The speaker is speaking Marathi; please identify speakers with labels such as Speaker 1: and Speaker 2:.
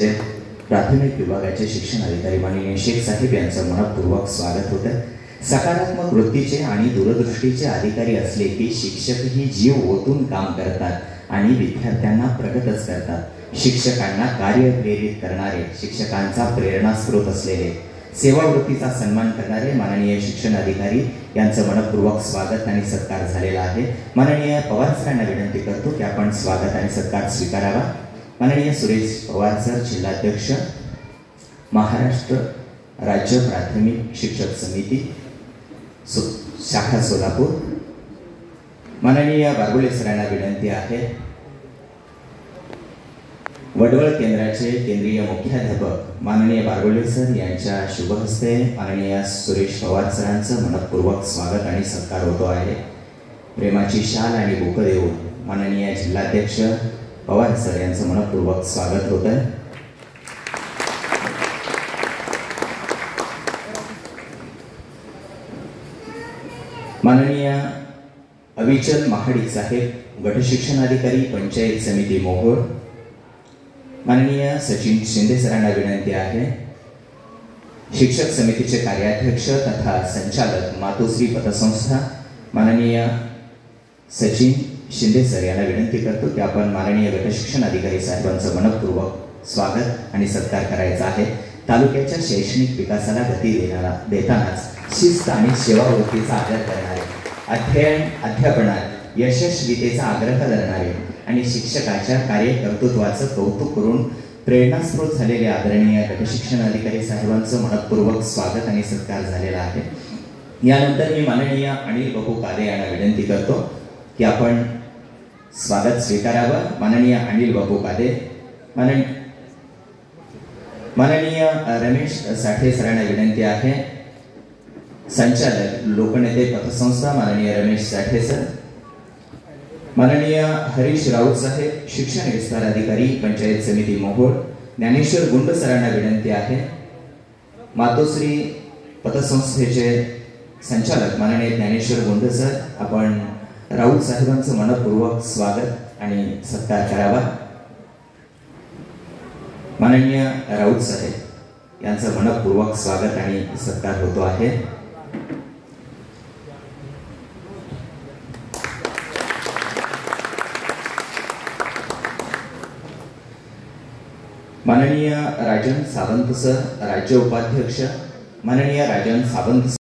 Speaker 1: प्राथमिक विभागाचे शिक्षण अधिकारी माननीय शेख साहेब यांचं मनपूर्वक स्वागत होतं। सकारात्मक वृत्तीचे आणि दूरदृष्टीचे अधिकारी असले की शिक्षकही जीव ओतून काम करतात आणि विद्यार्थ्यांना प्रगतच करतात। शिक्षकांना कार्य प्रेरित करणारे, शिक्षकांचा प्रेरणास्रोत असलेले, सेवावृत्तीचा सन्मान करणारे माननीय शिक्षण अधिकारी यांचं मनपूर्वक स्वागत आणि सत्कार झालेला आहे। माननीय पवार सरांना विनंती करतो की आपण स्वागत आणि सत्कार स्वीकारावा। माननीय सुरेश पवार सर, जिल्हाध्यक्ष, महाराष्ट्र राज्य प्राथमिक शिक्षक समिती शाखा सोलापूर। माननीय बारगुले सरांना विनंती आहे। वडवळ केंद्राचे केंद्रीय मुख्याध्यापक माननीय बारगुले सर यांच्या शुभ हस्ते माननीय सुरेश पवार सरांचं मनपूर्वक स्वागत आणि सत्कार होतो आहे। प्रेमाची शाल आणि बुक देऊन माननीय जिल्हाध्यक्ष पवार सर यांचं मनपूर्वक स्वागत होत आहे। माननीय अविचल महाडिक साहेब, गट शिक्षण अधिकारी, पंचायत समिती मोहोळ। माननीय सचिन शिंदे सरांना विनंती आहे। शिक्षक समितीचे कार्याध्यक्ष तथा संचालक मातोश्री पतसंस्था माननीय सचिन शिंदे सर यांना विनंती करतो की आपण माननीय गट शिक्षण अधिकारी साहेबांचं मनपूर्वक स्वागत आणि सत्कार करायचा आहे। तालुक्याच्या शैक्षणिक विकासाला गती देतानाच शिस्त आणि सेवावृत्तीचा आदर करणारे, अध्ययन अध्यापनात यशस्वीतेचा आग्रह धरणारे आणि शिक्षकाच्या कार्यकर्तृत्वाचं कौतुक करून प्रेरणास्रोत झालेले आदरणीय गट शिक्षण अधिकारी साहेबांचं मनपूर्वक स्वागत आणि सत्कार झालेला आहे। यानंतर मी माननीय अनिल बापू कादे यांना विनंती करतो की आपण स्वागत स्वीकारावं। माननीय अनिल बापू कादे। माननीय रमेश साठे सरांना विनंती आहे। संचालक लोकनेते पतसंस्था माननीय रमेश साठे सर। माननीय हरीश राऊत साहेब, शिक्षण विस्तार अधिकारी, पंचायत समिती मोहोळ। ज्ञानेश्वर गुंड सरांना विनंती आहे। मातोश्री पतसंस्थेचे संचालक माननीय ज्ञानेश्वर गुंड सर, आपण राऊत साहेबांचं मनपूर्वक स्वागत आणि सत्कार करावा। माननीय राऊत साहेब यांचं मनपूर्वक स्वागत आणि सत्कार होतो आहे। माननीय राजन सावंत सर, राज्य उपाध्यक्ष। माननीय राजन सावंत